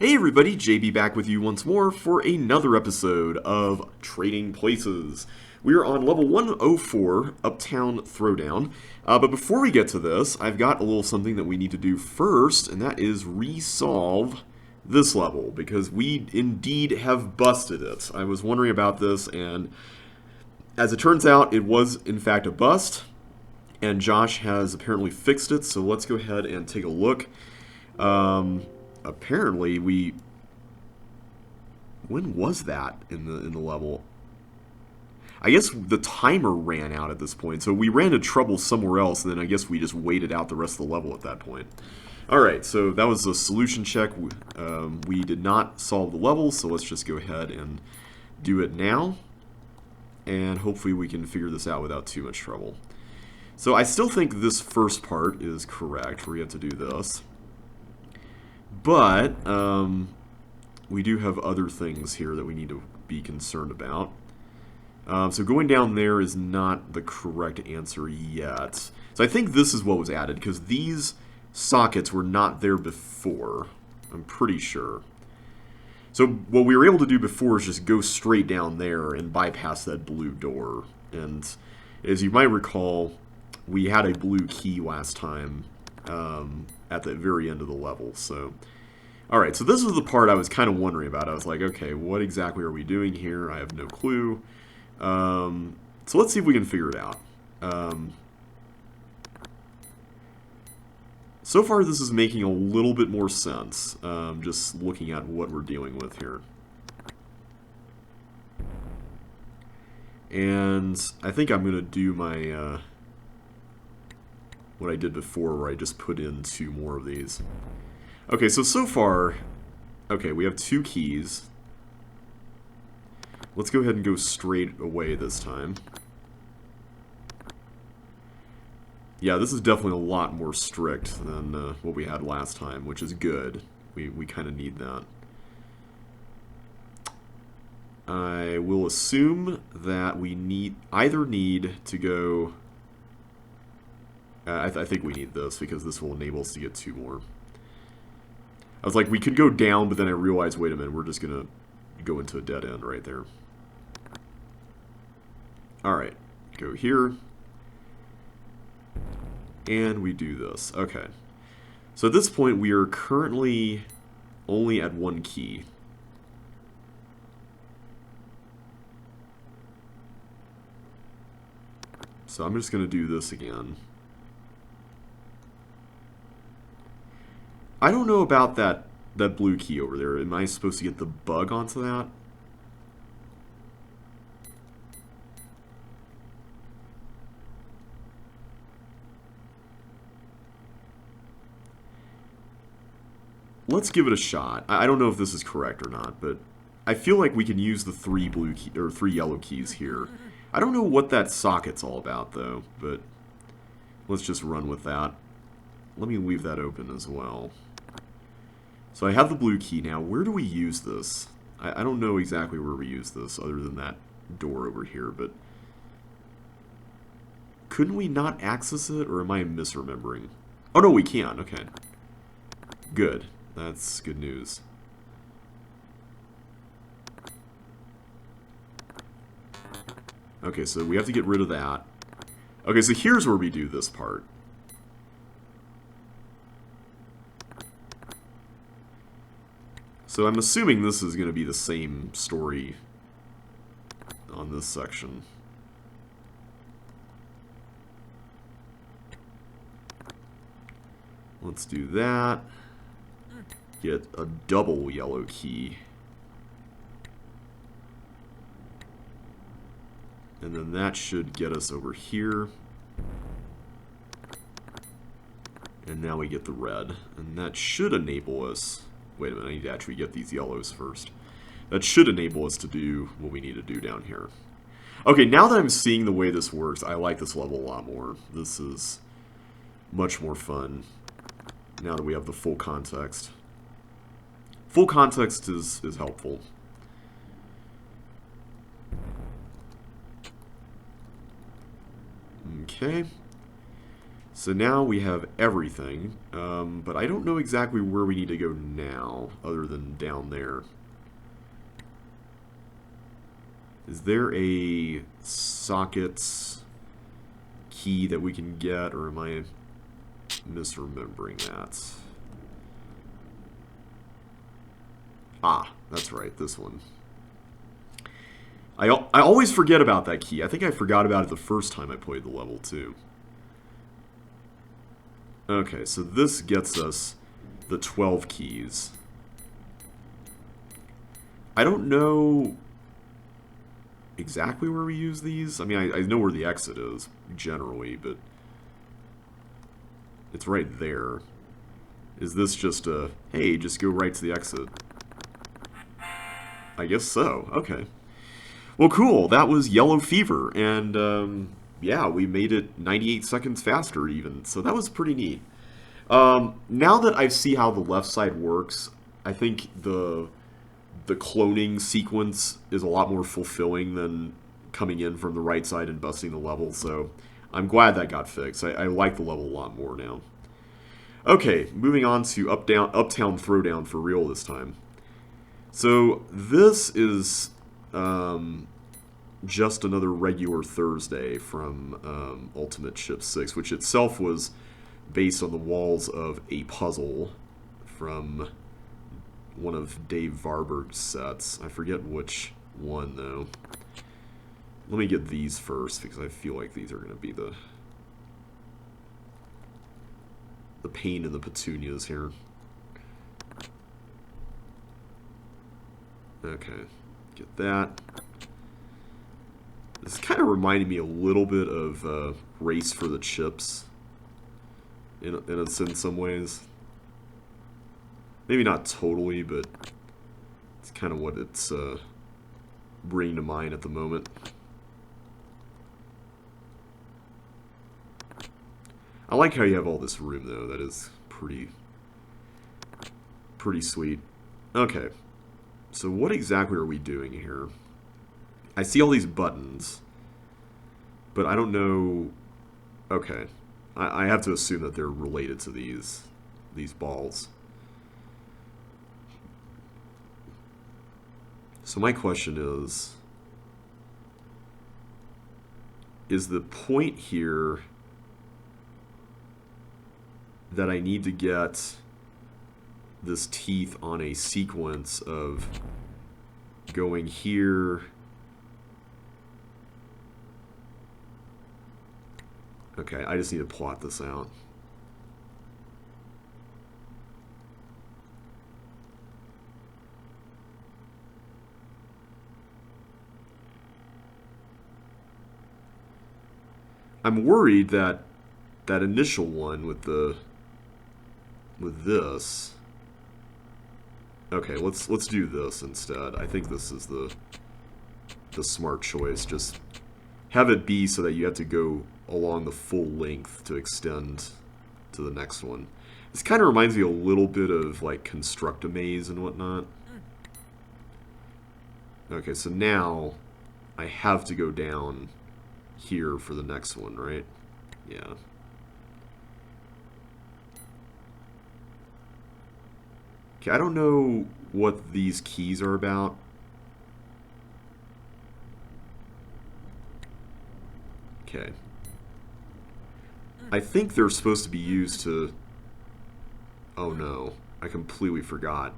Hey everybody, JB back with you once more for another episode of Trading Places. We are on level 104, Uptown Throwdown. But before we get to this, I've got a little something that we need to do first, and that is resolve this level, because we indeed have busted it. I was wondering about this, and as it turns out, it was in fact a bust, and Josh has apparently fixed it, so let's go ahead and take a look. Apparently we... When was that in the level? I guess the timer ran out at this point, so we ran into trouble somewhere else, and then I guess we just waited out the rest of the level at that point. Alright, so that was a solution check. We did not solve the level, so let's just go ahead and do it now. And hopefully we can figure this out without too much trouble. So I still think this first part is correct, where you have to do this. But we do have other things here that we need to be concerned about. So going down there is not the correct answer yet. So I think this is what was added, because these sockets were not there before. I'm pretty sure. So what we were able to do before is just go straight down there and bypass that blue door. And as you might recall, we had a blue key last time at the very end of the level. So, alright, so this was the part I was kind of wondering about. I was like, okay, what exactly are we doing here? I have no clue. So let's see if we can figure it out. So far this is making a little bit more sense, just looking at what we're dealing with here. And I think I'm going to do my... what I did before, where I just put in 2 more of these. Okay, so far, okay, we have 2 keys. Let's go ahead and go straight away this time. Yeah, this is definitely a lot more strict than what we had last time, which is good. We kind of need that. I will assume that we either need to go... I think we need this, because this will enable us to get 2 more. I was like, we could go down, but then I realized, wait a minute, we're just going to go into a dead end right there. Alright, go here. And we do this. Okay. So at this point, we are currently only at 1 key. So I'm just going to do this again. I don't know about that blue key over there. Am I supposed to get the bug onto that? Let's give it a shot. I don't know if this is correct or not, but I feel like we can use the 3 yellow keys here. I don't know what that socket's all about though, but let's just run with that. Let me leave that open as well. So I have the blue key now. Where do we use this? I don't know exactly where we use this other than that door over here, but... Couldn't we not access it, or am I misremembering? Oh no, we can. Okay. Good. That's good news. Okay, so we have to get rid of that. Okay, so here's where we do this part. So I'm assuming this is going to be the same story on this section. Let's do that. Get a double yellow key. And then that should get us over here. And now we get the red. And that should enable us... Wait a minute, I need to actually get these yellows first. That should enable us to do what we need to do down here. Okay, now that I'm seeing the way this works, I like this level a lot more. This is much more fun now that we have the full context. Full context is helpful. Okay. So now we have everything, but I don't know exactly where we need to go now, other than down there. Is there a sockets key that we can get, or am I misremembering that? Ah, that's right, this one. I always forget about that key. I think I forgot about it the first time I played the level, too. Okay, so this gets us the 12 keys. I don't know exactly where we use these. I mean, I know where the exit is, generally, but it's right there. Is this just a, hey, just go right to the exit? I guess so. Okay. Well, cool. That was Yellow Fever, and yeah, we made it 98 seconds faster even, so that was pretty neat. Now that I see how the left side works, I think the cloning sequence is a lot more fulfilling than coming in from the right side and busting the level, so I'm glad that got fixed. I like the level a lot more now. Okay, moving on to Uptown Throwdown for real this time. So this is just another regular Thursday from Ultimate Ship 6, which itself was based on the walls of a puzzle from one of Dave Varberg's sets. I forget which one, though. Let me get these first, because I feel like these are going to be the pain in the petunias here. Okay, get that. This kind of reminded me a little bit of Race for the Chips, in some ways. Maybe not totally, but it's kind of what it's bringing to mind at the moment. I like how you have all this room, though. That is pretty sweet. Okay, so what exactly are we doing here? I see all these buttons, but I don't know... Okay, I have to assume that they're related to these balls. So my question is the point here that I need to get this teeth on a sequence of going here... Okay, I just need to plot this out. I'm worried that that initial one with this. Okay, let's do this instead. I think this is the smart choice. Just have it be so that you have to go along the full length to extend to the next one. This kind of reminds me a little bit of like Construct a Maze and whatnot. Okay, so now I have to go down here for the next one, right? Yeah. Okay, I don't know what these keys are about. Okay. I think they're supposed to be used to... Oh no, I completely forgot.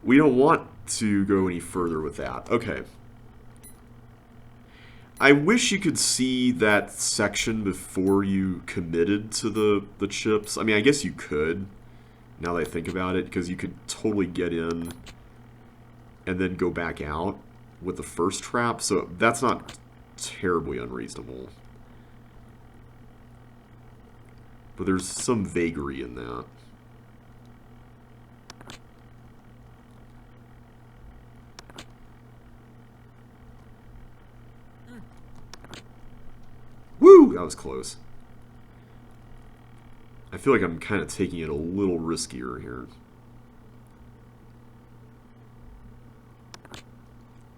We don't want to go any further with that. Okay. I wish you could see that section before you committed to the chips. I mean, I guess you could, now that I think about it, because you could totally get in and then go back out with the first trap, so that's not terribly unreasonable. But there's some vagary in that. Woo! That was close. I feel like I'm kind of taking it a little riskier here.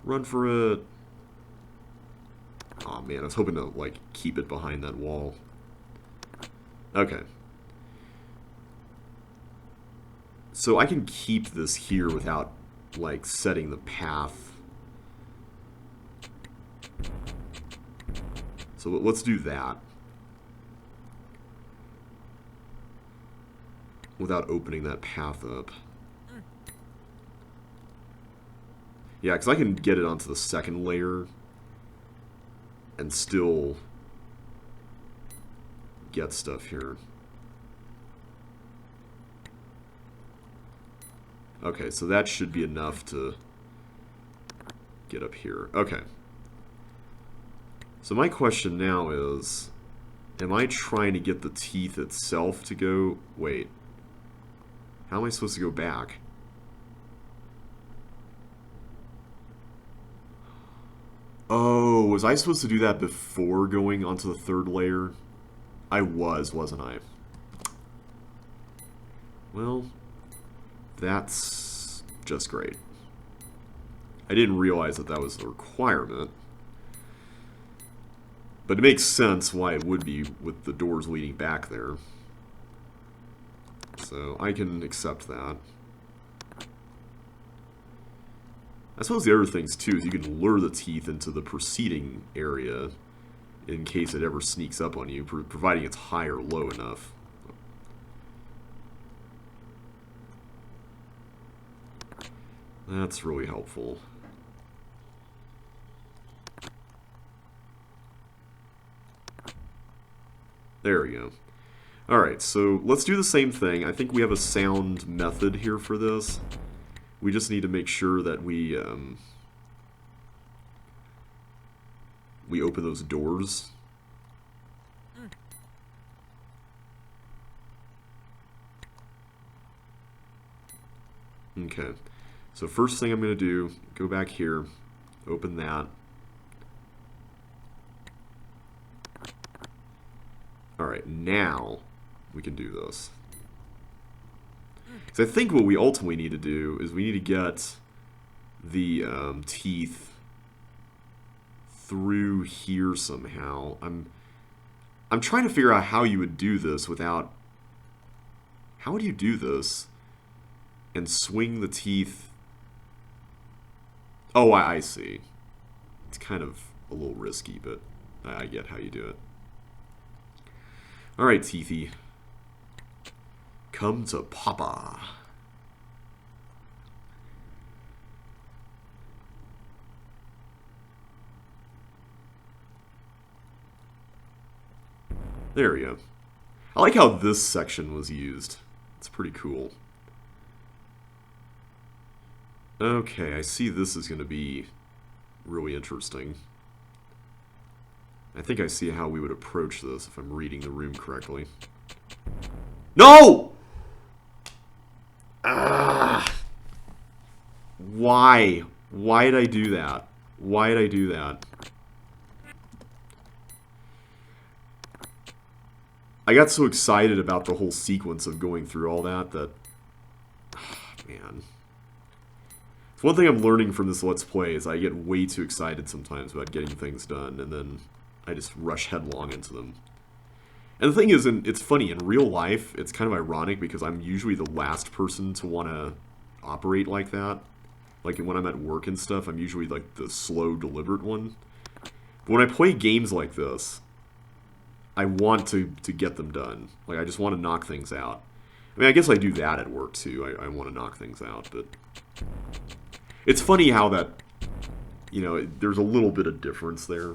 Run for it. Oh man, I was hoping to like keep it behind that wall. Okay. So I can keep this here without, like, setting the path. So let's do that. Without opening that path up. Yeah, because I can get it onto the second layer and still get stuff here. Okay, so that should be enough to get up here. Okay. So my question now is, am I trying to get the teeth itself to go... Wait. How am I supposed to go back? Oh, was I supposed to do that before going onto the third layer? I was, wasn't I? Well, that's just great. I didn't realize that that was a requirement. But it makes sense why it would be with the doors leading back there. So I can accept that. I suppose the other things too is you can lure the teeth into the preceding area in case it ever sneaks up on you, providing it's high or low enough. That's really helpful. There we go. Alright, so let's do the same thing. I think we have a sound method here for this. We just need to make sure that we open those doors. Okay, so first thing I'm going to do, go back here, open that. Alright, now we can do this. So I think what we ultimately need to do is we need to get the teeth through here somehow. I'm trying to figure out how you would do this without... How would you do this and swing the teeth? Oh, I see. It's kind of a little risky, but I get how you do it. Alright, Teethy. Come to Papa. There we go. I like how this section was used. It's pretty cool. Okay, I see this is going to be really interesting. I think I see how we would approach this if I'm reading the room correctly. No! Ah! Why? Why did I do that? Why did I do that? I got so excited about the whole sequence of going through all that that... man. One thing I'm learning from this Let's Play is I get way too excited sometimes about getting things done, and then I just rush headlong into them. And the thing is, it's funny, in real life, it's kind of ironic because I'm usually the last person to want to operate like that. Like when I'm at work and stuff, I'm usually like the slow, deliberate one. But when I play games like this, I want to get them done. Like, I just want to knock things out. I mean, I guess I do that at work, too. I want to knock things out, but... It's funny how that, you know, there's a little bit of difference there.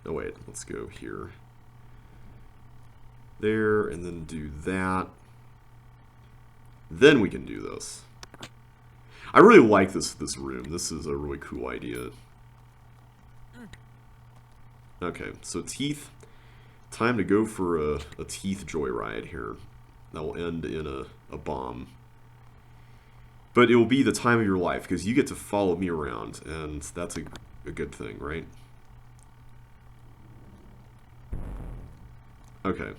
Oh, wait, let's go here. There, and then do that. Then we can do this. I really like this room. This is a really cool idea. Okay, so teeth. Time to go for a teeth joyride here. That will end in a bomb. But it will be the time of your life, because you get to follow me around, and that's a good thing, right? Okay.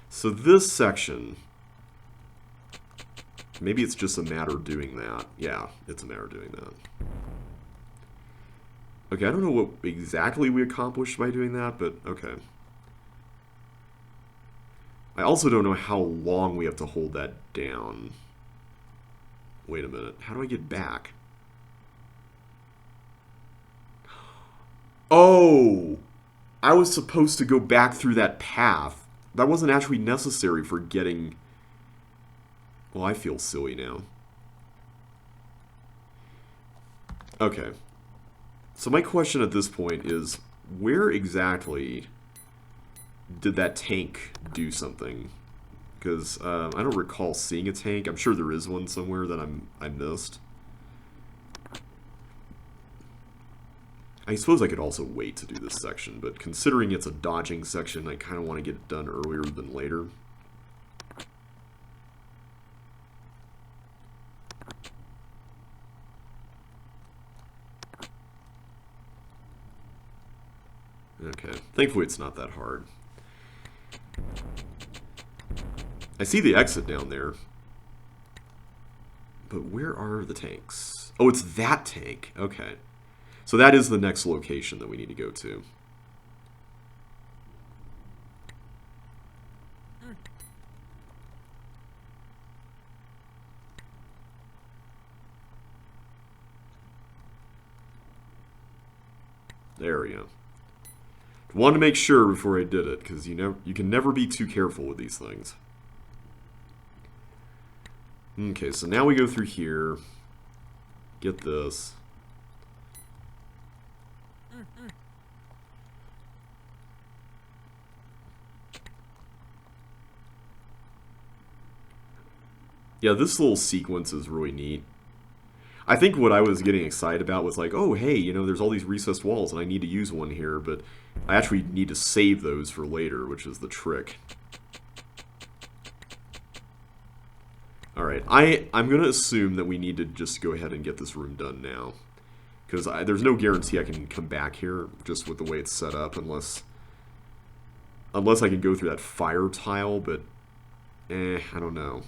So this section Maybe it's just a matter of doing that. Yeah, it's a matter of doing that. Okay, I don't know what exactly we accomplished by doing that, but okay. I also don't know how long we have to hold that down. Wait a minute. How do I get back? Oh! I was supposed to go back through that path. That wasn't actually necessary for getting... Well, I feel silly now. Okay. So my question at this point is, where exactly did that tank do something? Because I don't recall seeing a tank. I'm sure there is one somewhere that I missed. I suppose I could also wait to do this section, but considering it's a dodging section, I kind of want to get it done earlier than later. Okay, thankfully it's not that hard. I see the exit down there. But where are the tanks? Oh, it's that tank. Okay. So that is the next location that we need to go to. There we go. Wanted to make sure before I did it, because you can never be too careful with these things. Okay, so now we go through here. Get this. Yeah, this little sequence is really neat. I think what I was getting excited about was like, oh, hey, there's all these recessed walls and I need to use one here, but I actually need to save those for later, which is the trick. Alright, I'm going to assume that we need to just go ahead and get this room done now. Because there's no guarantee I can come back here just with the way it's set up, unless I can go through that fire tile, but I don't know.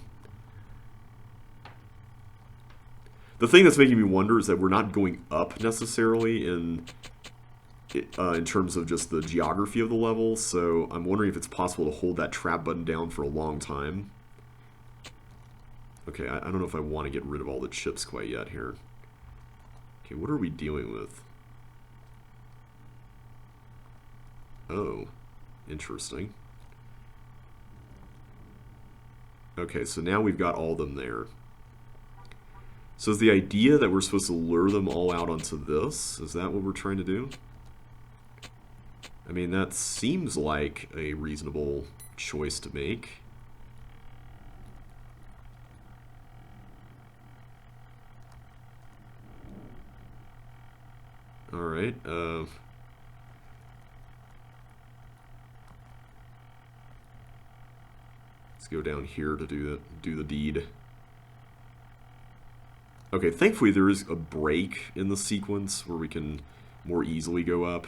The thing that's making me wonder is that we're not going up necessarily in terms of just the geography of the level, so I'm wondering if it's possible to hold that trap button down for a long time. Okay, I don't know if I want to get rid of all the chips quite yet here. Okay, what are we dealing with? Oh, interesting. Okay, so now we've got all of them there. So is the idea that we're supposed to lure them all out onto this? Is that what we're trying to do? I mean, that seems like a reasonable choice to make. Alright, let's go down here to do the deed. Okay, thankfully there is a break in the sequence where we can more easily go up.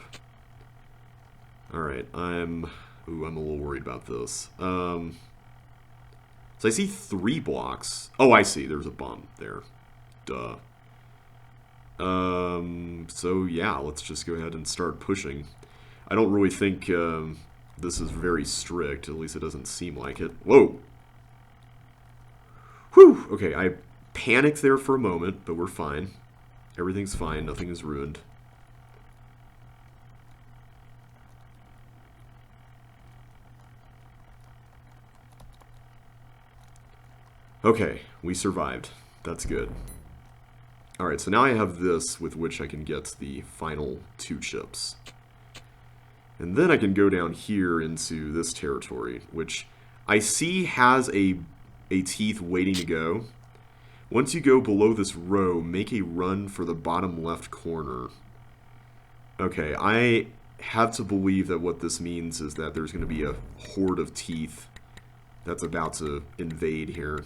Alright, I'm a little worried about this. So I see 3 blocks. Oh, I see, there's a bomb there. Duh. So yeah, let's just go ahead and start pushing. I don't really think this is very strict, at least it doesn't seem like it. Whoa! Whew! Okay, I panicked there for a moment, but we're fine. Everything's fine, nothing is ruined. Okay, we survived. That's good. Alright, so now I have this with which I can get the final 2 chips. And then I can go down here into this territory, which I see has a teeth waiting to go. Once you go below this row, make a run for the bottom left corner. Okay, I have to believe that what this means is that there's going to be a horde of teeth that's about to invade here.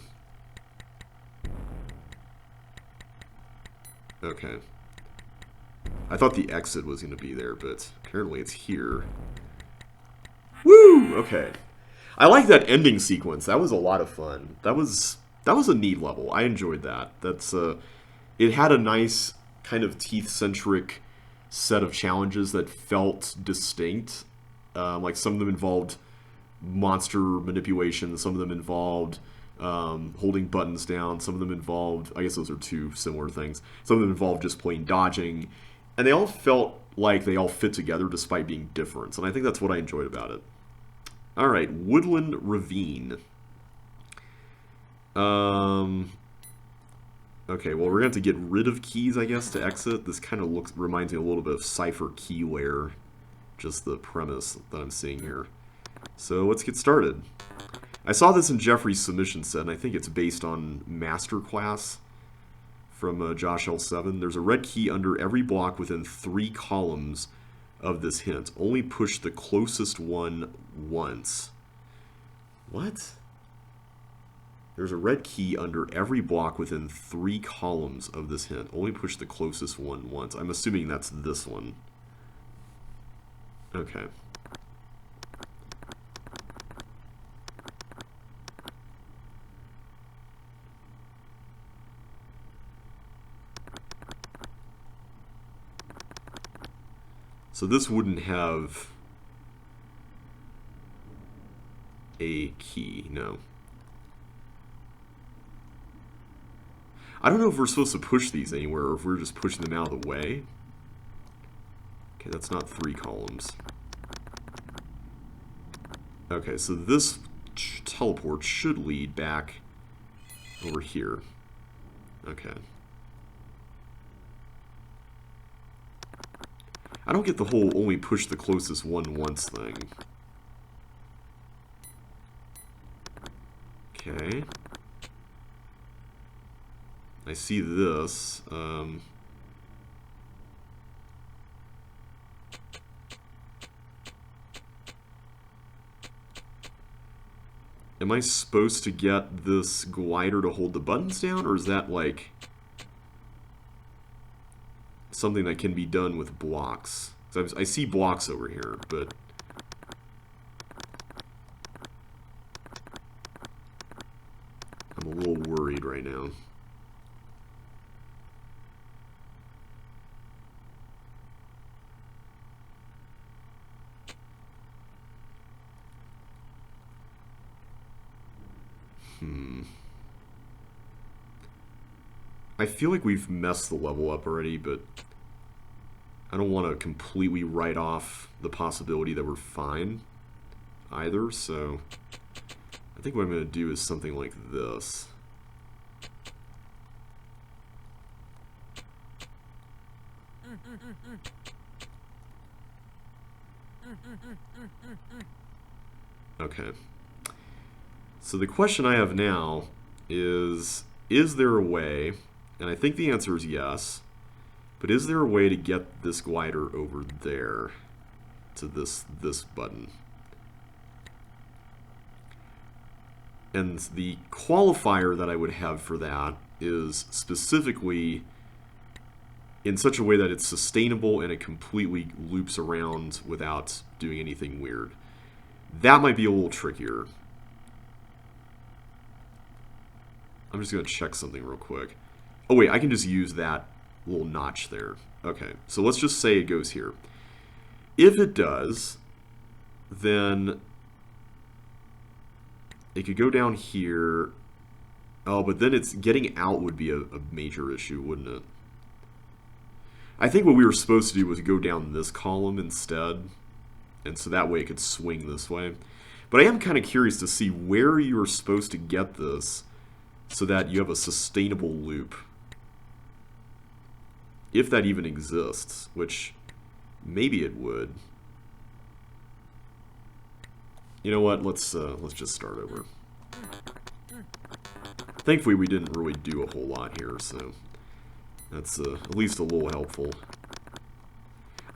Okay. I thought the exit was going to be there, but apparently it's here. Woo! Okay. I like that ending sequence. That was a lot of fun. That was That was a neat level. I enjoyed that. It had a nice kind of teeth-centric set of challenges that felt distinct. Like some of them involved monster manipulation, some of them involved holding buttons down, some of them involved, I guess those are two similar things, some of them involved just plain dodging, and they all felt like they all fit together despite being different, and I think that's what I enjoyed about it. Alright, Woodland Ravine. Okay, well, we're going to have to get rid of keys, I guess, to exit. This kind of reminds me a little bit of Cypher Keyware, just the premise that I'm seeing here. So let's get started. I saw this in Jeffrey's submission set, and I think it's based on Masterclass from Josh L7. There's a red key under every block within 3 columns of this hint. Only push the closest one once. What? There's a red key under every block within 3 columns of this hint. Only push the closest one once. I'm assuming that's this one. Okay. So this wouldn't have a key, no. I don't know if we're supposed to push these anywhere or if we're just pushing them out of the way. Okay, that's not 3 columns. Okay, so this teleport should lead back over here. Okay. I don't get the whole only push the closest one once thing. Okay. I see this. Am I supposed to get this glider to hold the buttons down, or is that like something that can be done with blocks? So I see blocks over here, but I'm a little worried right now. I feel like we've messed the level up already, but I don't want to completely write off the possibility that we're fine either, so I think what I'm going to do is something like this. Okay. So the question I have now is there a way, and I think the answer is yes, but is there a way to get this glider over there to this button? And the qualifier that I would have for that is specifically in such a way that it's sustainable and it completely loops around without doing anything weird. That might be a little trickier. I'm just going to check something real quick. Oh wait, I can just use that little notch there. Okay, so let's just say it goes here. If it does, then it could go down here. Oh, but then it's getting out would be a major issue, wouldn't it? I think what we were supposed to do was go down this column instead, and so that way it could swing this way. But I am kind of curious to see where you're supposed to get this so that you have a sustainable loop. If that even exists, which maybe it would. You know what? Let's just start over. Thankfully, we didn't really do a whole lot here, so that's at least a little helpful.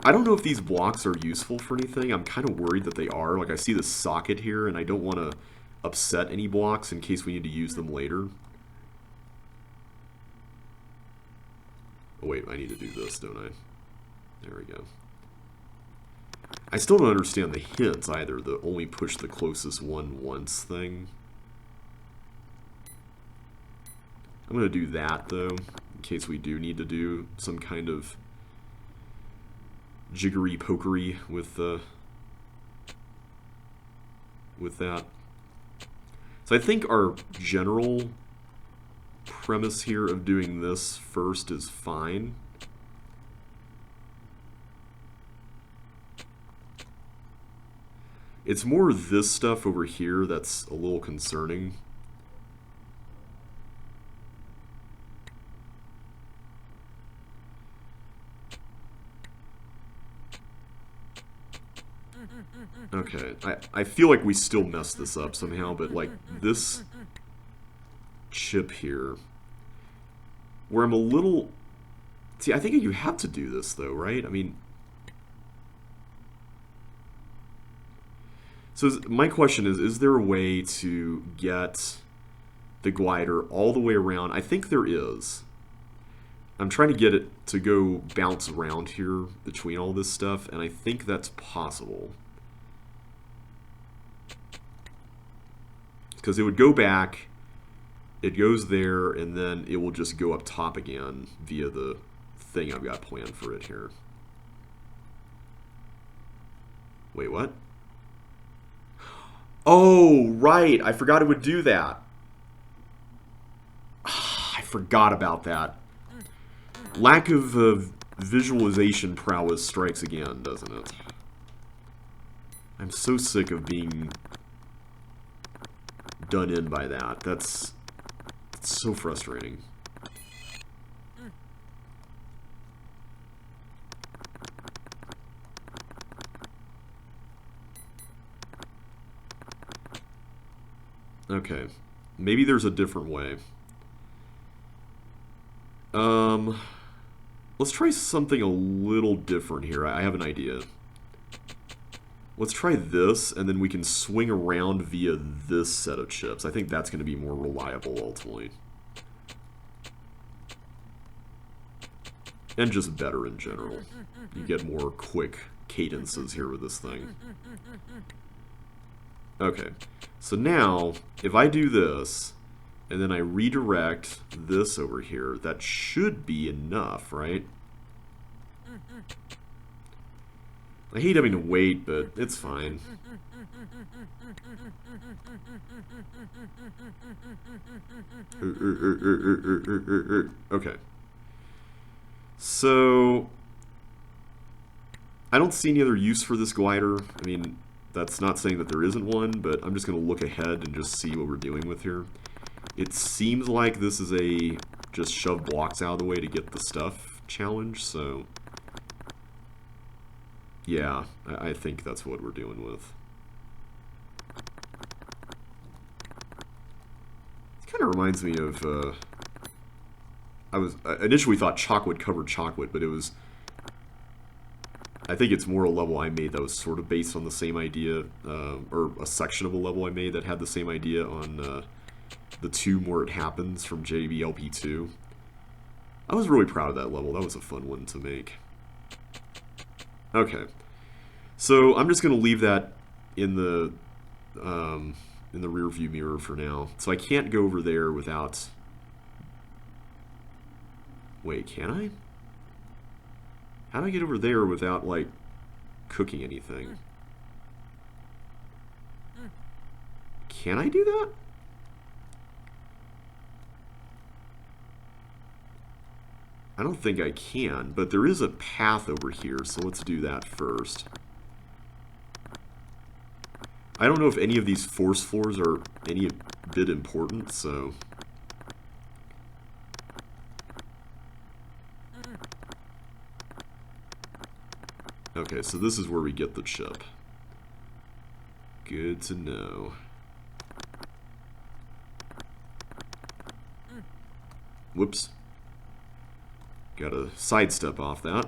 I don't know if these blocks are useful for anything. I'm kind of worried that they are. Like, I see this socket here, and I don't want to upset any blocks in case we need to use them later. Oh, wait, I need to do this, don't I? There we go. I still don't understand the hints either, the only push the closest one once thing. I'm going to do that, though, in case we do need to do some kind of jiggery-pokery with that. So I think our general premise here of doing this first is fine. It's more this stuff over here that's a little concerning. Okay, I feel like we still messed this up somehow, but like this chip here, where I'm a little... See, I think you have to do this though, right? I mean... So my question is there a way to get the glider all the way around? I think there is. I'm trying to get it to go bounce around here between all this stuff, and I think that's possible. Because it would go back, it goes there, and then it will just go up top again via the thing I've got planned for it here. Wait, what? Oh, right. I forgot it would do that. I forgot about that. Lack of visualization prowess strikes again, doesn't it? I'm so sick of being done in by that. That's so frustrating. Okay, maybe there's a different way. Let's try something a little different here. I have an idea. Let's try this, and then we can swing around via this set of chips. I think that's going to be more reliable, ultimately. And just better in general. You get more quick cadences here with this thing. Okay, so now, if I do this, and then I redirect this over here, that should be enough, right? I hate having to wait, but it's fine. Okay. So, I don't see any other use for this glider. I mean, that's not saying that there isn't one, but I'm just going to look ahead and just see what we're dealing with here. It seems like this is a just shove blocks out of the way to get the stuff challenge, so yeah, I think that's what we're dealing with. It kind of reminds me of, I initially thought chocolate covered chocolate, but it was, I think it's more a level I made that was sort of based on the same idea, or a section of a level I made that had the same idea on the Tomb Where It Happens from JBLP2. I was really proud of that level. That was a fun one to make. Okay, so I'm just going to leave that in the rear view mirror for now. So I can't go over there without... Wait, can I? How do I get over there without, like, cooking anything? Can I do that? I don't think I can, but there is a path over here, so let's do that first. I don't know if any of these force floors are any bit important, so... Okay, so this is where we get the chip. Good to know. Whoops. Gotta sidestep off that.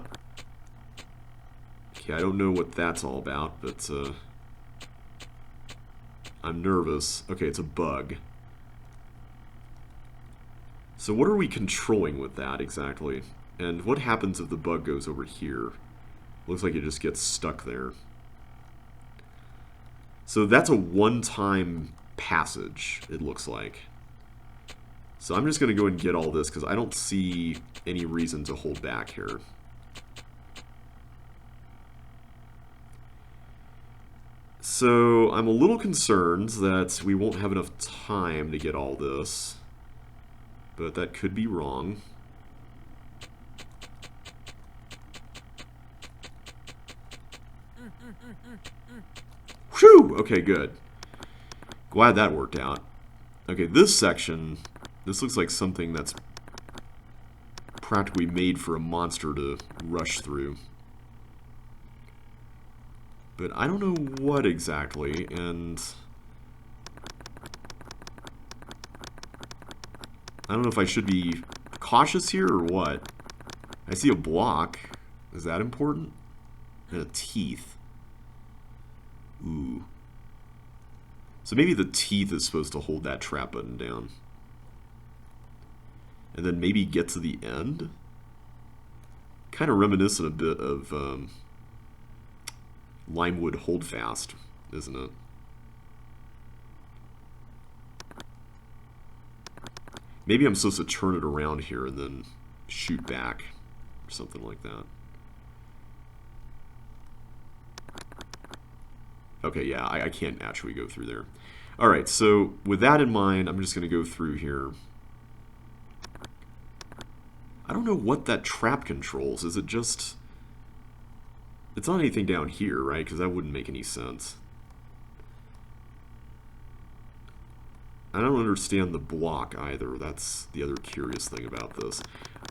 Okay, I don't know what that's all about, but I'm nervous. Okay, it's a bug. So what are we controlling with that exactly? And what happens if the bug goes over here? Looks like it just gets stuck there. So that's a one-time passage, it looks like. So I'm just going to go and get all this because I don't see any reason to hold back here. So I'm a little concerned that we won't have enough time to get all this, but that could be wrong. Whew! Okay, good. Glad that worked out. Okay, this section, this looks like something that's practically made for a monster to rush through. But I don't know what exactly, and I don't know if I should be cautious here or what. I see a block. Is that important? And a teeth. Ooh. So maybe the teeth is supposed to hold that trap button down. And then maybe get to the end? Kind of reminiscent a bit of Limewood Holdfast, isn't it? Maybe I'm supposed to turn it around here and then shoot back, or something like that. Okay, yeah, I can't actually go through there. Alright, so with that in mind, I'm just going to go through here. I don't know what that trap controls. Is it just... It's not anything down here, right? Because that wouldn't make any sense. I don't understand the block either. That's the other curious thing about this.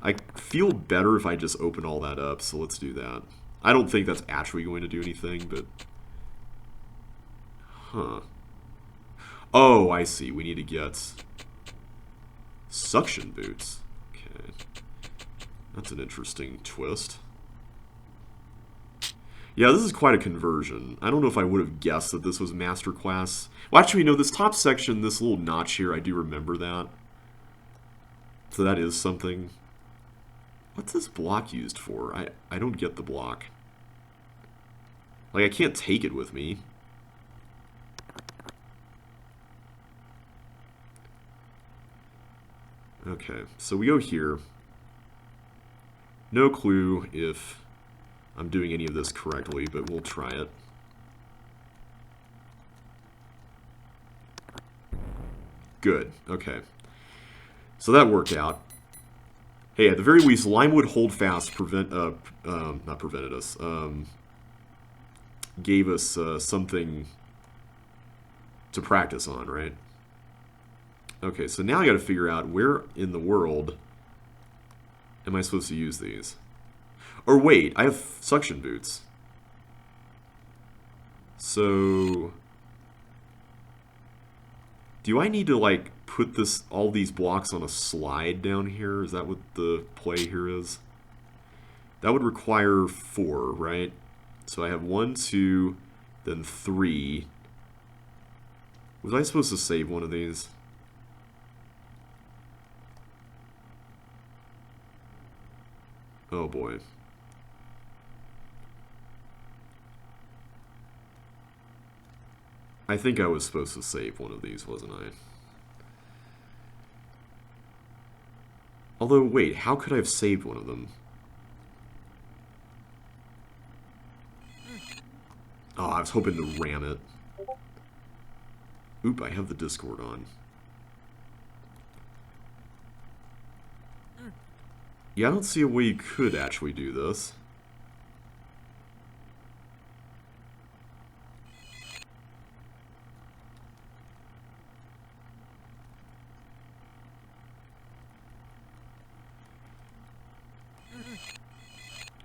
I feel better if I just open all that up, so let's do that. I don't think that's actually going to do anything, but... Huh. Oh, I see. We need to get suction boots. Okay. That's an interesting twist. Yeah, this is quite a conversion. I don't know if I would have guessed that this was Master Class. Well, actually, no, this top section, this little notch here, I do remember that. So that is something. What's this block used for? I don't get the block. Like, I can't take it with me. Okay, so we go here. No clue if I'm doing any of this correctly, but we'll try it. Good, okay. So that worked out. Hey, at the very least, Limewood Holdfast not prevented us, gave us something to practice on, right? Okay, so now I gotta figure out where in the world am I supposed to use these? Or wait, I have suction boots. So... do I need to, like, put all these blocks on a slide down here? Is that what the play here is? That would require 4, right? So I have 1, 2, then 3. Was I supposed to save one of these? Oh boy. I think I was supposed to save one of these, wasn't I? Although, wait, how could I have saved one of them? Oh, I was hoping to ram it. Oop, I have the Discord on. Yeah, I don't see a way you could actually do this.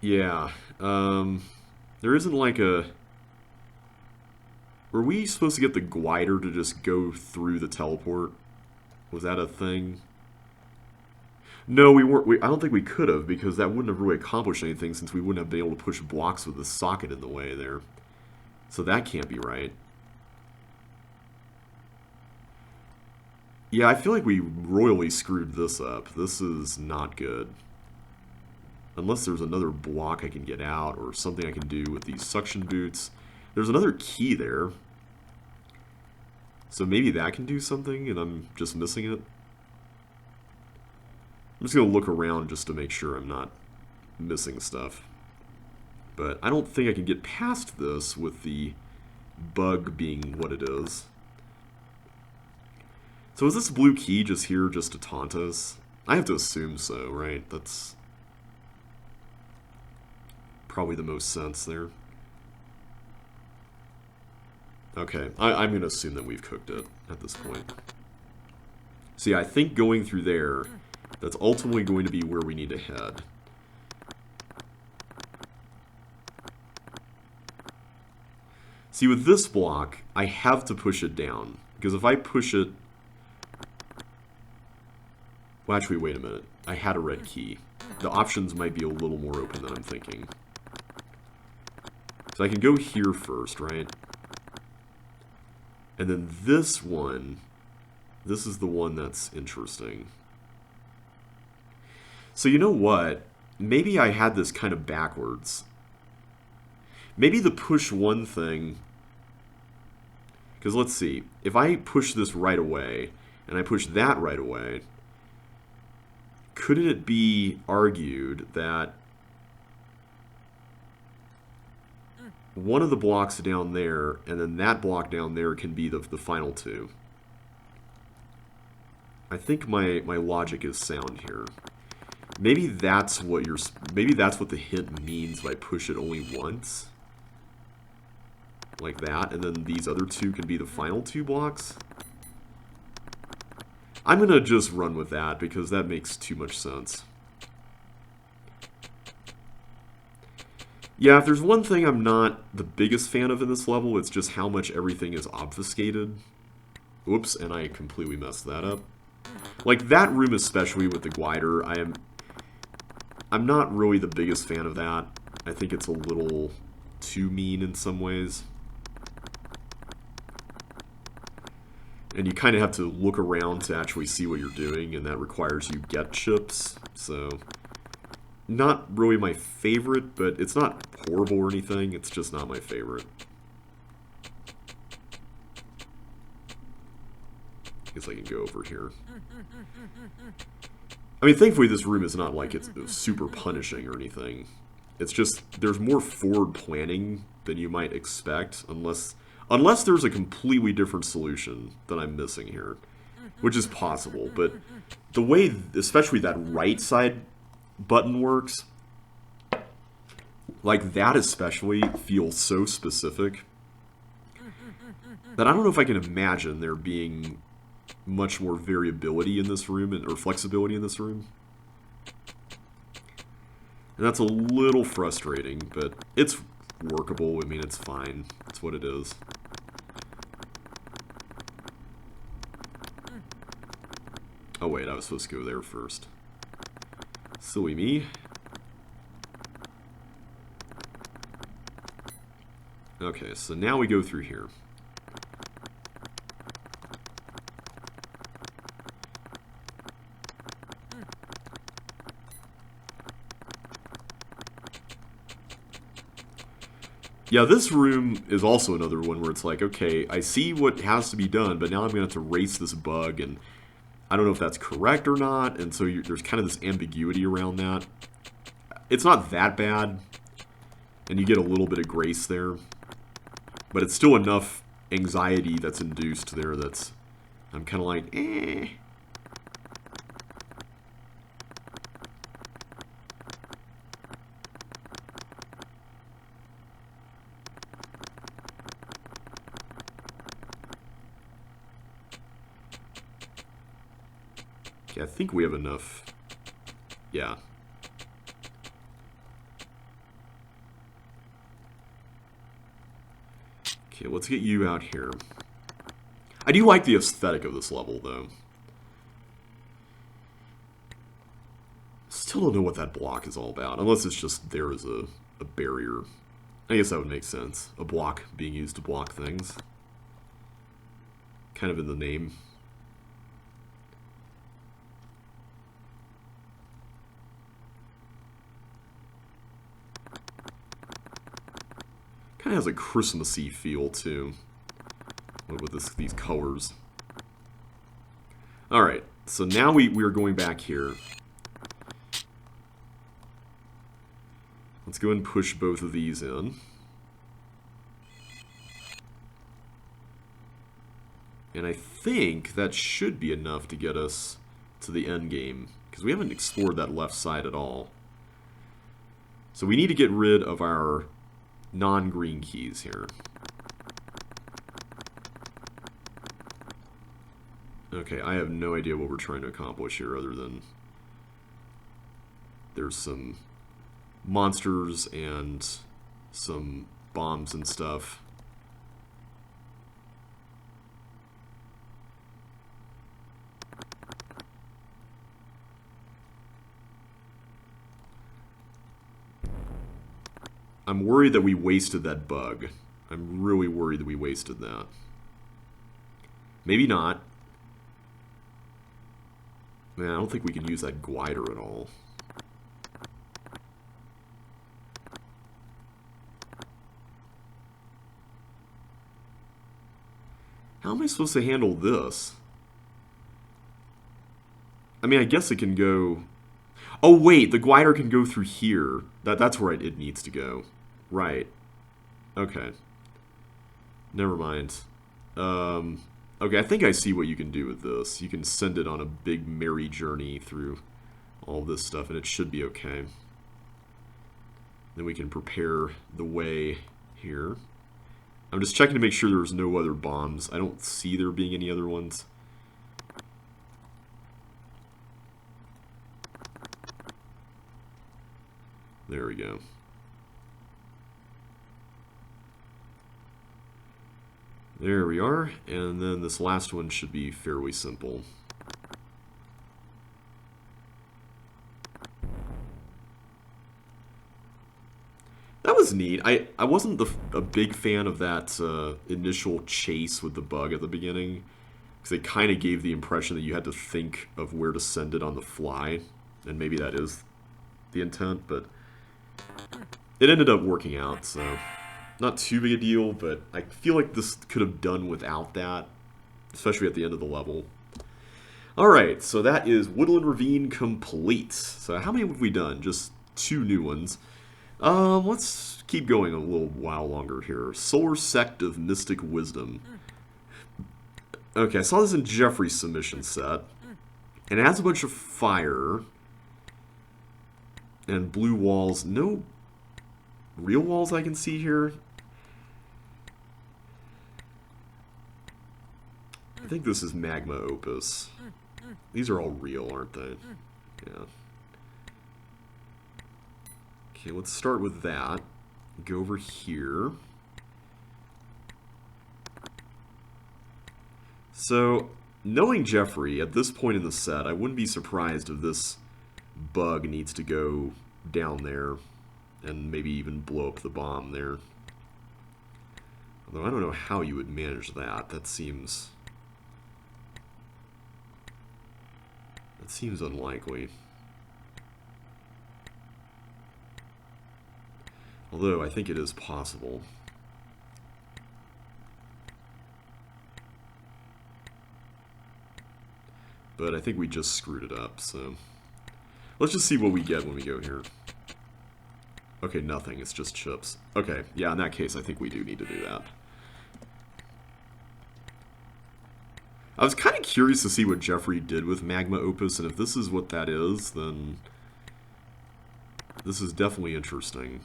Yeah, there isn't like a... Were we supposed to get the glider to just go through the teleport? Was that a thing? No, we weren't. I don't think we could have, because that wouldn't have really accomplished anything since we wouldn't have been able to push blocks with the socket in the way there. So that can't be right. Yeah, I feel like we royally screwed this up. This is not good. Unless there's another block I can get out, or something I can do with these suction boots. There's another key there. So maybe that can do something, and I'm just missing it. I'm just going to look around just to make sure I'm not missing stuff. But I don't think I can get past this with the bug being what it is. So is this blue key just here just to taunt us? I have to assume so, right? That's probably the most sense there. Okay, I'm going to assume that we've cooked it at this point. So yeah, I think going through there, that's ultimately going to be where we need to head. See, with this block, I have to push it down. Because if I push it... Well, actually, wait a minute. I had a red key. The options might be a little more open than I'm thinking. So I can go here first, right? And then this one... This is the one that's interesting. So you know what? Maybe I had this kind of backwards. Maybe the push one thing... Because let's see. If I push this right away, and I push that right away, couldn't it be argued that one of the blocks down there, and then that block down there can be the final two? I think my logic is sound here. Maybe that's what the hint means by push it only once. Like that, and then these other two can be the final two blocks. I'm gonna just run with that because that makes too much sense. Yeah, if there's one thing I'm not the biggest fan of in this level, it's just how much everything is obfuscated. Oops, and I completely messed that up. Like that room especially with the glider, I'm not really the biggest fan of that. I think it's a little too mean in some ways. And you kind of have to look around to actually see what you're doing, and that requires you get chips. So, not really my favorite, but it's not horrible or anything. It's just not my favorite. I guess I can go over here. I mean, thankfully this room is not like it's super punishing or anything. It's just, there's more forward planning than you might expect, unless there's a completely different solution that I'm missing here, which is possible. But the way, especially that right side button works, like that especially feels so specific that I don't know if I can imagine there being much more variability in this room, or flexibility in this room. And that's a little frustrating, but it's workable. I mean, it's fine. It's what it is. Oh wait, I was supposed to go there first. Silly me. Okay, so now we go through here. Yeah, this room is also another one where it's like, okay, I see what has to be done, but now I'm going to have to race this bug, and I don't know if that's correct or not, and so there's kind of this ambiguity around that. It's not that bad, and you get a little bit of grace there, but it's still enough anxiety that's induced there that's, I'm kind of like, eh. Okay, I think we have enough. Yeah. Okay, let's get you out here. I do like the aesthetic of this level, though. Still don't know what that block is all about, unless it's just there as a barrier. I guess that would make sense. A block being used to block things. Kind of in the name. Kind of has a Christmassy feel, too, with these colors. Alright, so now we are going back here. Let's go and push both of these in. And I think that should be enough to get us to the end game, because we haven't explored that left side at all. So we need to get rid of our non-green keys here. Okay, I have no idea what we're trying to accomplish here other than there's some monsters and some bombs and stuff. I'm worried that we wasted that bug. I'm really worried that we wasted that. Maybe not. Man, I don't think we can use that glider at all. How am I supposed to handle this? I mean, I guess it can go... Oh, wait, the glider can go through here. That's where it needs to go. Right. Okay. Never mind. Okay, I think I see what you can do with this. You can send it on a big merry journey through all this stuff, and it should be okay. Then we can prepare the way here. I'm just checking to make sure there's no other bombs. I don't see there being any other ones. There we go. There we are, and then this last one should be fairly simple. That was neat. I wasn't a big fan of that initial chase with the bug at the beginning, because they kind of gave the impression that you had to think of where to send it on the fly, and maybe that is the intent, but it ended up working out, so not too big a deal, but I feel like this could have done without that, especially at the end of the level. Alright, so that is Woodland Ravine complete. So how many have we done? Just 2 new ones. Let's keep going a little while longer here. Solar Sect of Mystic Wisdom. Okay, I saw this in Jeffrey's submission set. And it has a bunch of fire and blue walls. No real walls I can see here. I think this is Magma Opus. These are all real, aren't they? Yeah. Okay, let's start with that. Go over here. So, knowing Jeffrey, at this point in the set, I wouldn't be surprised if this bug needs to go down there and maybe even blow up the bomb there. Although I don't know how you would manage that. That seems unlikely. Although I think it is possible. But I think we just screwed it up, so let's just see what we get when we go here. Okay, nothing. It's just chips. Okay, yeah, in that case, I think we do need to do that. I was kind of curious to see what Jeffrey did with Magma Opus, and if this is what that is, then this is definitely interesting.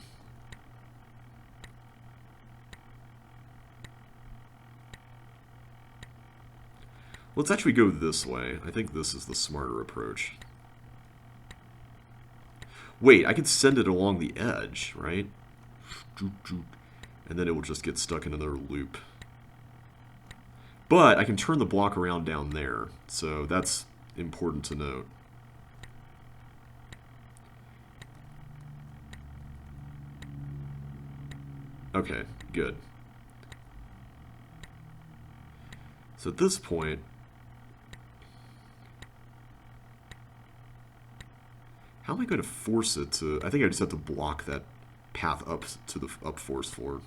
Let's actually go this way. I think this is the smarter approach. Wait, I could send it along the edge, right? And then it will just get stuck in another loop. But I can turn the block around down there, so that's important to note. Okay, good. So at this point, how am I going to force it to... I think I just have to block that path up to the up-force floor.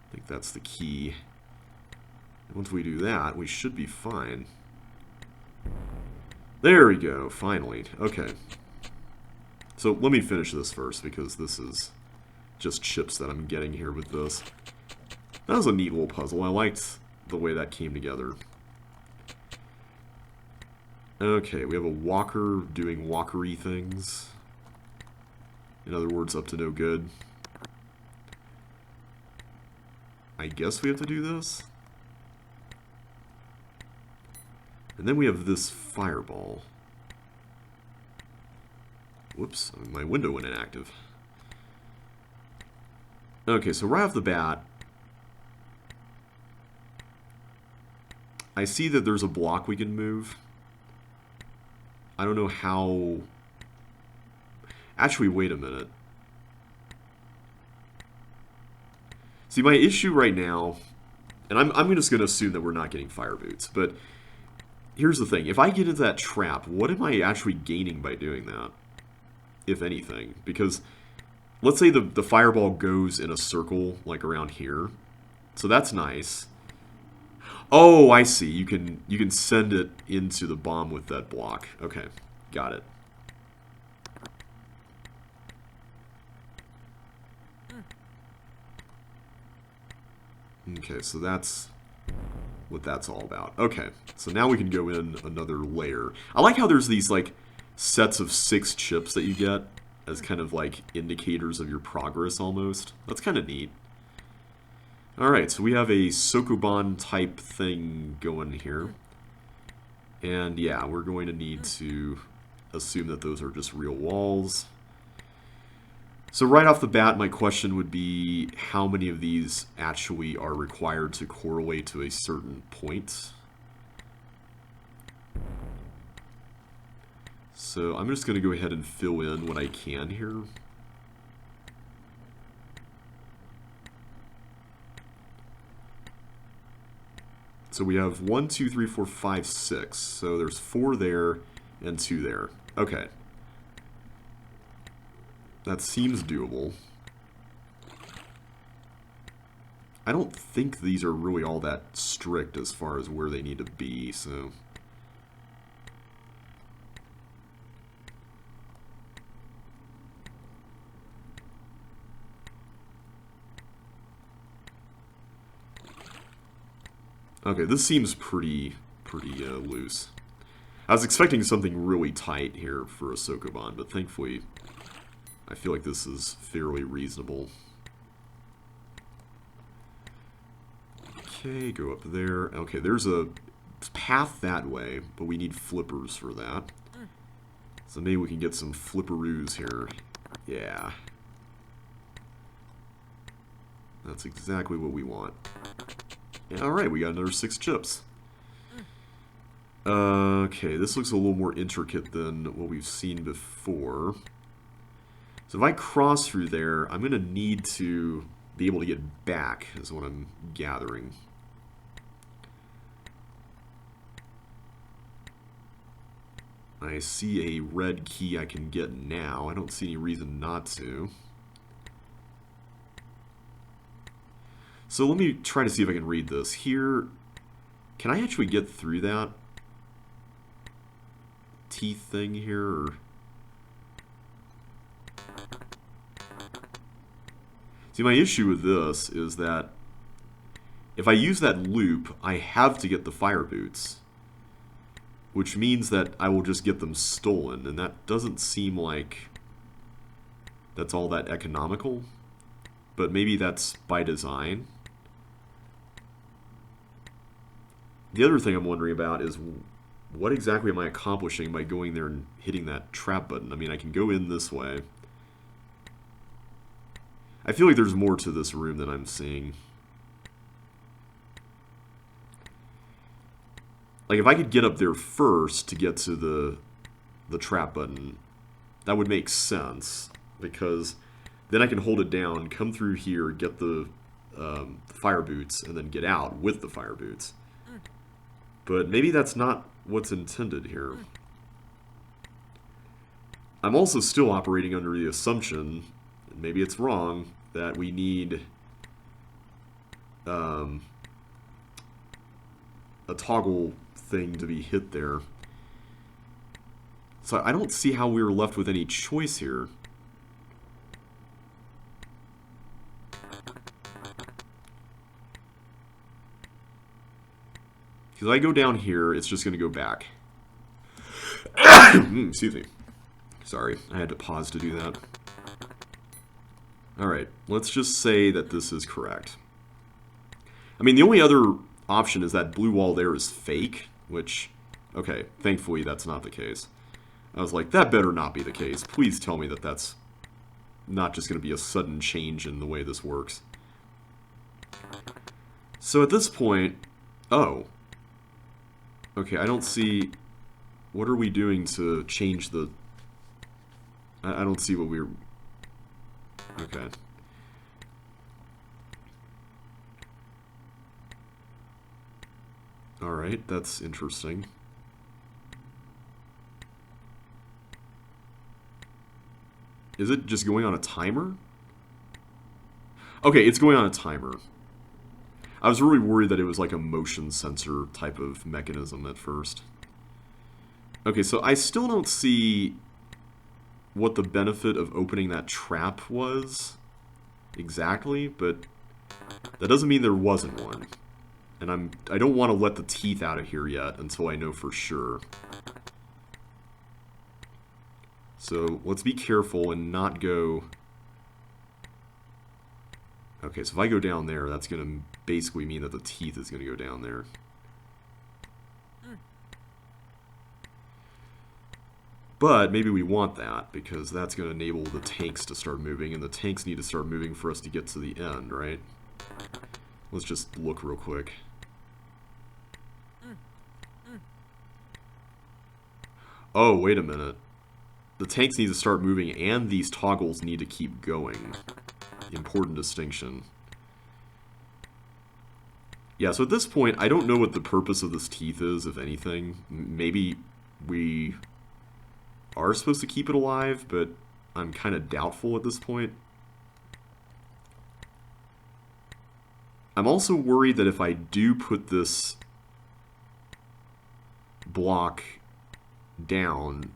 I think that's the key. And once we do that, we should be fine. There we go, finally. Okay. So let me finish this first, because this is just chips that I'm getting here with this. That was a neat little puzzle. I liked the way that came together. Okay, we have a walker doing walkery things. In other words, up to no good. I guess we have to do this. And then we have this fireball. Whoops, my window went inactive. Okay, so right off the bat, I see that there's a block we can move. I don't know how... Actually, wait a minute. See, my issue right now, and I'm just going to assume that we're not getting fire boots, but here's the thing. If I get into that trap, what am I actually gaining by doing that? If anything. Because let's say the fireball goes in a circle, like around here. So that's nice. Oh, I see. You can send it into the bomb with that block. Okay, got it. Okay, so that's what that's all about. Okay, so now we can go in another layer. I like how there's these, like, sets of 6 chips that you get as kind of, like, indicators of your progress, almost. That's kind of neat. Alright, so we have a Sokoban type thing going here. And, yeah, we're going to need to assume that those are just real walls. So right off the bat, my question would be how many of these actually are required to correlate to a certain point. So I'm just going to go ahead and fill in what I can here. So we have 1, 2, 3, 4, 5, 6. So there's 4 there and 2 there. Okay. That seems doable. I don't think these are really all that strict as far as where they need to be, so... Okay, this seems pretty loose. I was expecting something really tight here for a Sokoban, but thankfully I feel like this is fairly reasonable. Okay, go up there. Okay, there's a path that way, but we need flippers for that. So maybe we can get some flipperoos here. Yeah. That's exactly what we want. Yeah, alright, we got another 6 chips. Okay, this looks a little more intricate than what we've seen before. So if I cross through there, I'm going to need to be able to get back, is what I'm gathering. I see a red key I can get now. I don't see any reason not to. So let me try to see if I can read this. Here, can I actually get through that teeth thing here? Or... See, my issue with this is that if I use that loop, I have to get the fire boots, which means that I will just get them stolen, and that doesn't seem like that's all that economical, but maybe that's by design. The other thing I'm wondering about is what exactly am I accomplishing by going there and hitting that trap button? I mean, I can go in this way. I feel like there's more to this room than I'm seeing. Like, if I could get up there first to get to the trap button, that would make sense, because then I can hold it down, come through here, get the fire boots, and then get out with the fire boots. But maybe that's not what's intended here. I'm also still operating under the assumption, and maybe it's wrong, that we need a toggle thing to be hit there. So I don't see how we were left with any choice here. Because I go down here, it's just going to go back. Excuse me. Sorry, I had to pause to do that. Alright, let's just say that this is correct. I mean, the only other option is that blue wall there is fake, which, okay, thankfully that's not the case. I was like, that better not be the case. Please tell me that that's not just going to be a sudden change in the way this works. So at this point, oh. Okay, I don't see... What are we doing to change the... I don't see what we're... Okay. Alright, that's interesting. Is it just going on a timer? Okay, it's going on a timer. I was really worried that it was like a motion sensor type of mechanism at first. Okay, so I still don't see what the benefit of opening that trap was exactly, but that doesn't mean there wasn't one. And I don't want to let the teeth out of here yet until I know for sure. So let's be careful and not go... Okay, so if I go down there, that's going to basically mean that the teeth is going to go down there. But maybe we want that, because that's going to enable the tanks to start moving, and the tanks need to start moving for us to get to the end, right? Let's just look real quick. Oh, wait a minute. The tanks need to start moving, and these toggles need to keep going. Important distinction. Yeah, so at this point, I don't know what the purpose of this teeth is, if anything. Maybe we are supposed to keep it alive, but I'm kind of doubtful at this point. I'm also worried that if I do put this block down,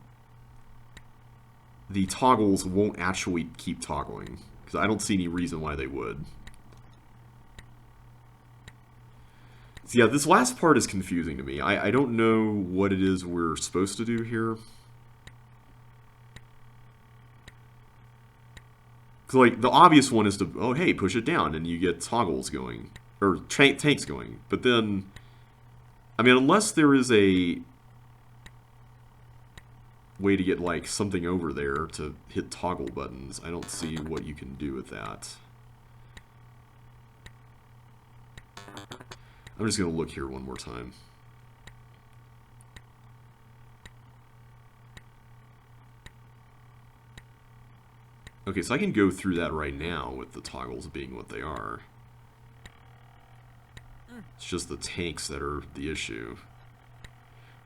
the toggles won't actually keep toggling, because I don't see any reason why they would. So yeah, this last part is confusing to me. I don't know what it is we're supposed to do here. So like, the obvious one is to, oh hey, push it down, and you get toggles going, or tanks going. But then, I mean, unless there is a way to get like something over there to hit toggle buttons, I don't see what you can do with that. I'm just going to look here one more time. Okay, so I can go through that right now with the toggles being what they are. It's just the tanks that are the issue.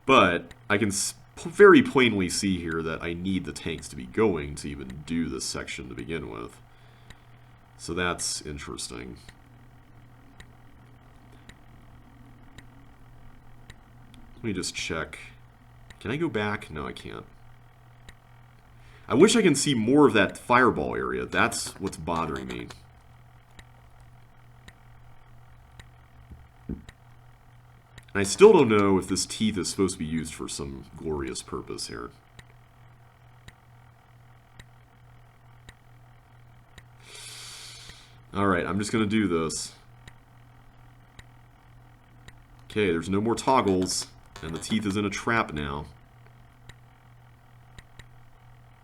But I can very plainly see here that I need the tanks to be going to even do this section to begin with. So that's interesting. Let me just check. Can I go back? No, I can't. I wish I can see more of that fireball area. That's what's bothering me. And I still don't know if this teeth is supposed to be used for some glorious purpose here. Alright, I'm just going to do this. Okay, there's no more toggles, and the teeth is in a trap now.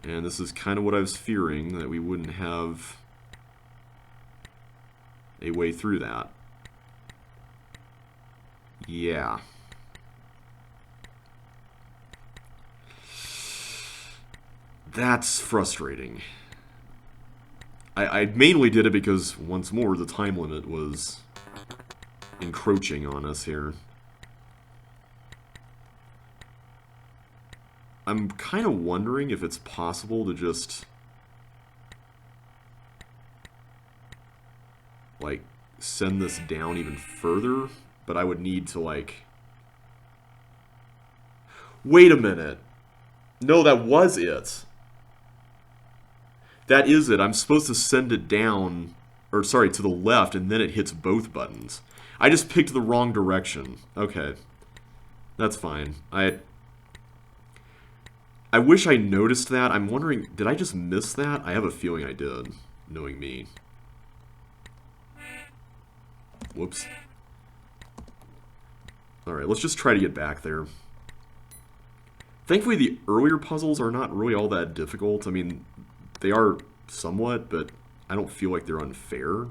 And this is kind of what I was fearing, that we wouldn't have a way through that. Yeah. That's frustrating. I mainly did it because, once more, the time limit was encroaching on us here. I'm kind of wondering if it's possible to just, like, send this down even further, but I would need to, like... Wait a minute. No, that was it. That is it. I'm supposed to send it down, or sorry, to the left, and then it hits both buttons. I just picked the wrong direction. Okay. That's fine. I wish I noticed that. I'm wondering, did I just miss that? I have a feeling I did, knowing me. Whoops. Alright, let's just try to get back there. Thankfully, the earlier puzzles are not really all that difficult. I mean, they are somewhat, but I don't feel like they're unfair.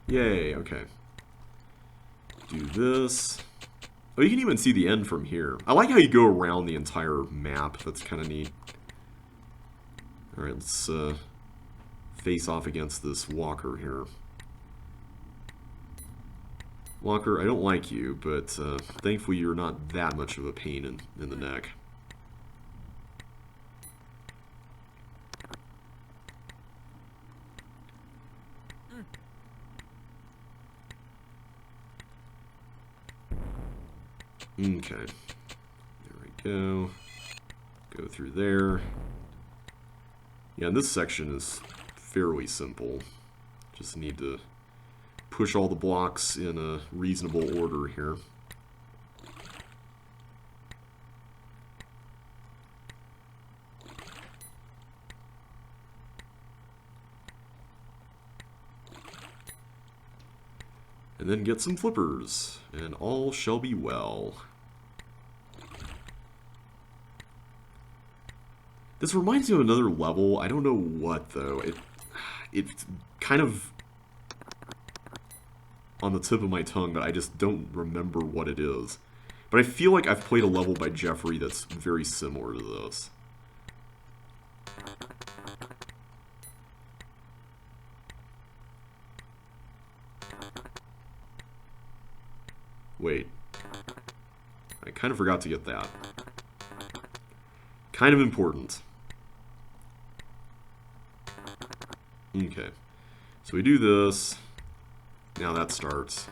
Yay, okay. Do this. Oh, you can even see the end from here. I like how you go around the entire map. That's kind of neat. Alright, let's face off against this walker here. Walker, I don't like you, but thankfully you're not that much of a pain in the neck. Okay. There we go. Go through there. Yeah, and this section is fairly simple. Just need to push all the blocks in a reasonable order here. And then get some flippers, and all shall be well. This reminds me of another level. I don't know what, though. It's kind of on the tip of my tongue, but I just don't remember what it is. But I feel like I've played a level by Jeffrey that's very similar to this. Wait. I kind of forgot to get that. Kind of important. Okay. So we do this. Now that starts.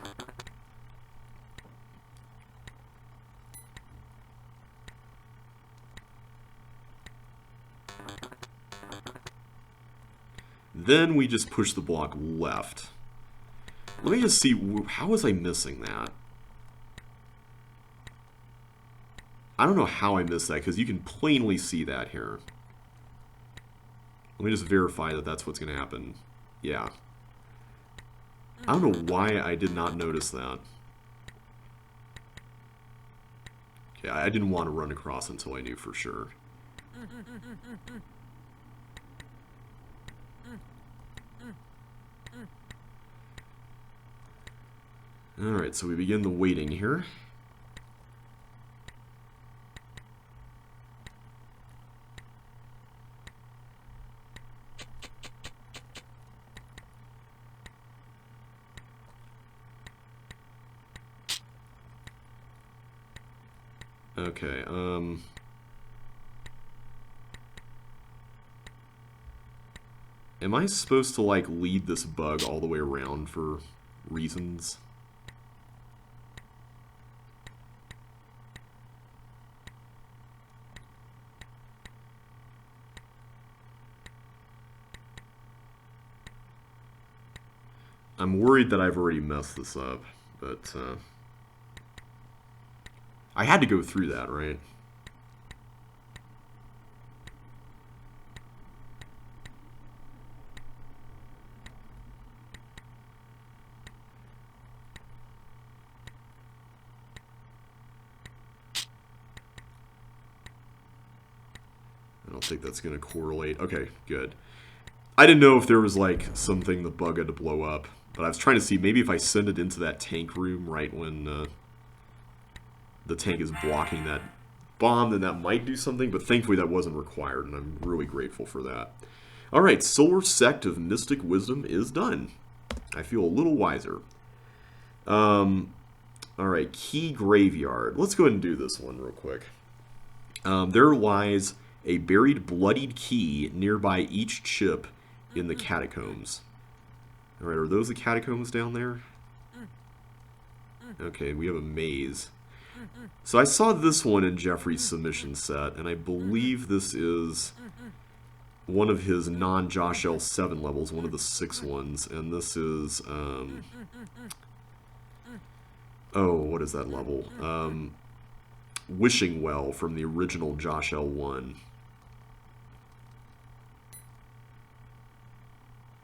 Then we just push the block left. Let me just see, how was I missing that? I don't know how I missed that, because you can plainly see that here. Let me just verify that that's what's going to happen. Yeah. I don't know why I did not notice that. Okay, I didn't want to run across until I knew for sure. Alright, so we begin the waiting here. Okay, am I supposed to, like, lead this bug all the way around for reasons? I'm worried that I've already messed this up, but, I had to go through that, right? I don't think that's going to correlate. Okay, good. I didn't know if there was, like, something the bug had to blow up, but I was trying to see, maybe if I send it into that tank room right when, the tank is blocking that bomb, then that might do something, but thankfully that wasn't required, and I'm really grateful for that. Alright, Solar Sect of Mystic Wisdom is done. I feel a little wiser. Alright, Key Graveyard. Let's go ahead and do this one real quick. There lies A buried bloodied key nearby each chip in the catacombs. Alright, are those the catacombs down there? Okay, we have a maze. So I saw this one in Jeffrey's submission set, and I believe this is one of his non-Josh L7 levels, one of the 6 ones, and this is, oh, what is that level? Wishing Well from the original Josh L1.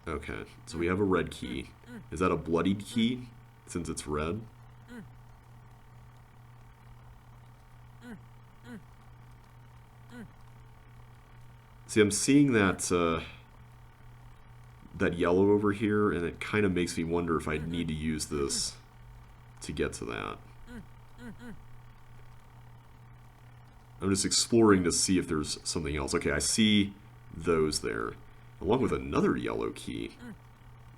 Okay, so we have a red key. Is that a bloodied key, since it's red? See, I'm seeing that that yellow over here, and it kind of makes me wonder if I need to use this to get to that. I'm just exploring to see if there's something else. Okay, I see those there, along with another yellow key.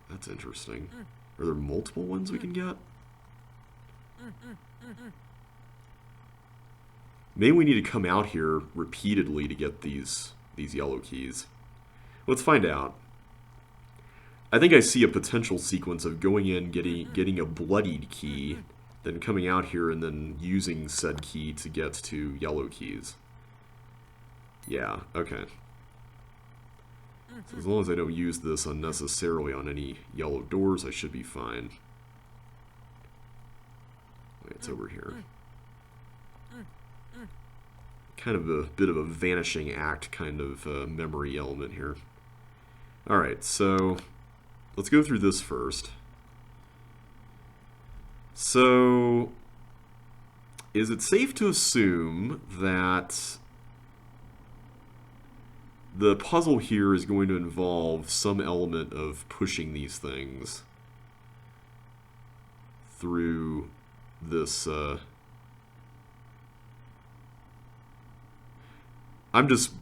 That's interesting. Are there multiple ones we can get? Maybe we need to come out here repeatedly to get these yellow keys. Let's find out. I think I see a potential sequence of going in, getting a bloodied key, then coming out here and then using said key to get to yellow keys. Yeah, okay. So as long as I don't use this unnecessarily on any yellow doors, I should be fine. Wait, it's over here. Kind of a bit of a vanishing act kind of memory element here. Alright, so let's go through this first. So, is it safe to assume that the puzzle here is going to involve some element of pushing these things through this I'm just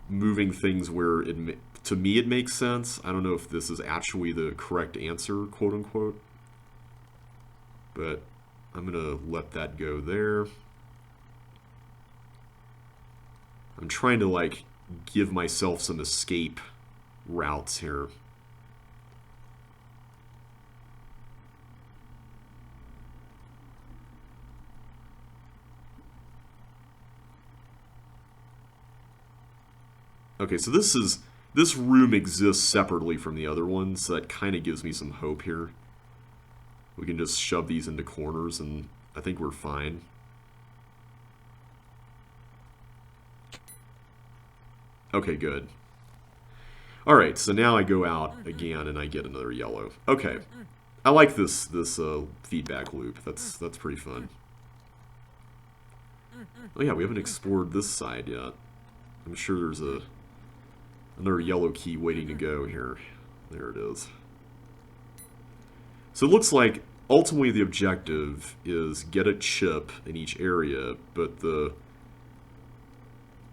moving things where to me it makes sense. I don't know if this is actually the correct answer, quote unquote. But I'm going to let that go there. I'm trying to, like, give myself some escape routes here. Okay, so this room exists separately from the other ones, so that kind of gives me some hope here. We can just shove these into corners, and I think we're fine. Okay, good. Alright, so now I go out again, and I get another yellow. Okay. I like this feedback loop. That's pretty fun. Oh yeah, we haven't explored this side yet. I'm sure there's another yellow key waiting to go here. There it is. So it looks like ultimately the objective is get a chip in each area, but the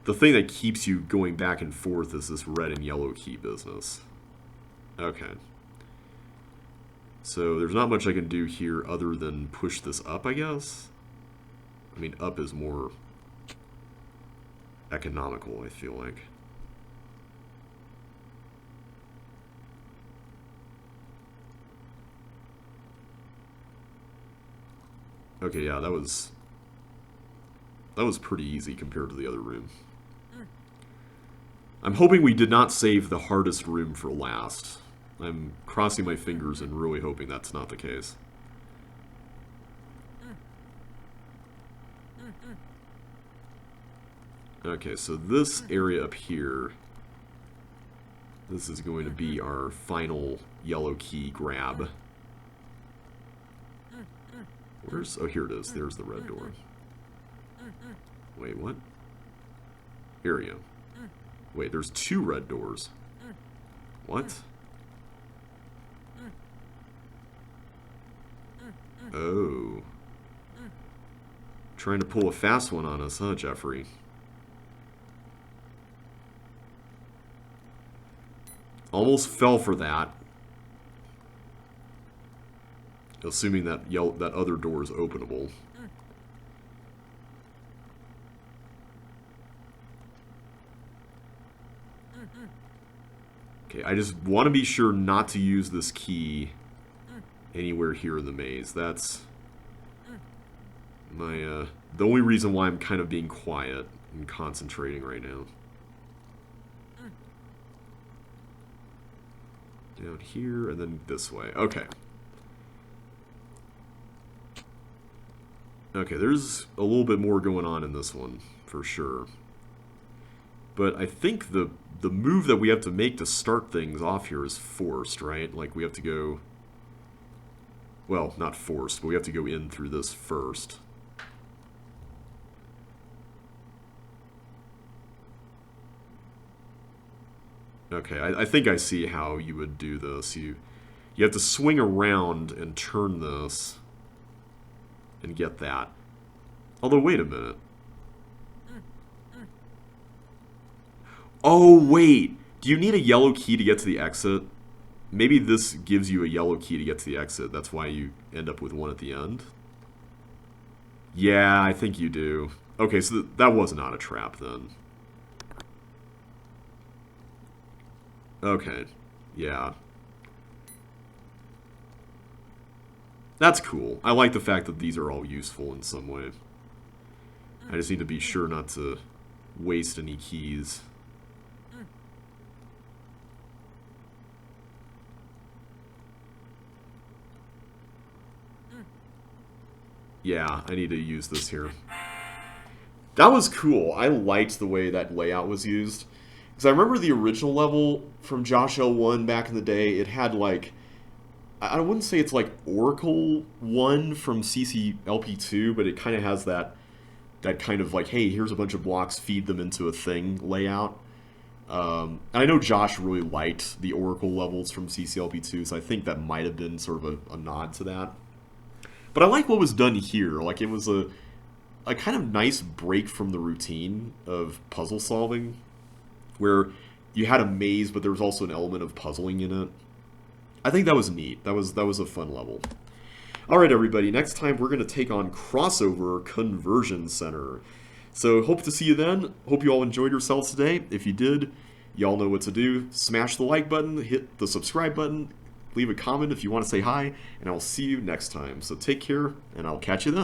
thing that keeps you going back and forth is this red and yellow key business. Okay. So there's not much I can do here other than push this up, I guess? I mean, up is more economical, I feel like. Okay, yeah, that was pretty easy compared to the other room. I'm hoping we did not save the hardest room for last. I'm crossing my fingers and really hoping that's not the case. Okay, so this area up here, this is going to be our final yellow key grab. Where's... oh, here it is. There's the red door. Wait, what? Here we go. Wait, there's 2 red doors. What? Oh. Trying to pull a fast one on us, huh, Jeffrey? Almost fell for that. Assuming that that other door is openable. Okay, I just want to be sure not to use this key anywhere here in the maze. That's my, the only reason why I'm kind of being quiet and concentrating right now. Down here, and then this way. Okay. Okay, there's a little bit more going on in this one, for sure. But I think the move that we have to make to start things off here is forced, right? Like, we have to go... Well, not forced, but we have to go in through this first. Okay, I think I see how you would do this. You have to swing around and turn this and get that. Although, wait a minute. Oh, wait! Do you need a yellow key to get to the exit? Maybe this gives you a yellow key to get to the exit. That's why you end up with one at the end? Yeah, I think you do. Okay, so that was not a trap then. Okay, yeah. That's cool. I like the fact that these are all useful in some way. I just need to be sure not to waste any keys. Yeah, I need to use this here. That was cool. I liked the way that layout was used. Because I remember the original level from Josh L1 back in the day, it had like... I wouldn't say it's like Oracle 1 from CCLP2, but it kind of has that kind of like, hey, here's a bunch of blocks, feed them into a thing layout. I know Josh really liked the Oracle levels from CCLP2, so I think that might have been sort of a nod to that. But I like what was done here. Like, it was a kind of nice break from the routine of puzzle solving, where you had a maze, but there was also an element of puzzling in it. I think that was neat. That was a fun level. Alright, everybody, next time we're going to take on Crossover Conversion Center. So, hope to see you then. Hope you all enjoyed yourselves today. If you did, y'all know what to do. Smash the like button, hit the subscribe button, leave a comment if you want to say hi, and I'll see you next time. So take care, and I'll catch you then.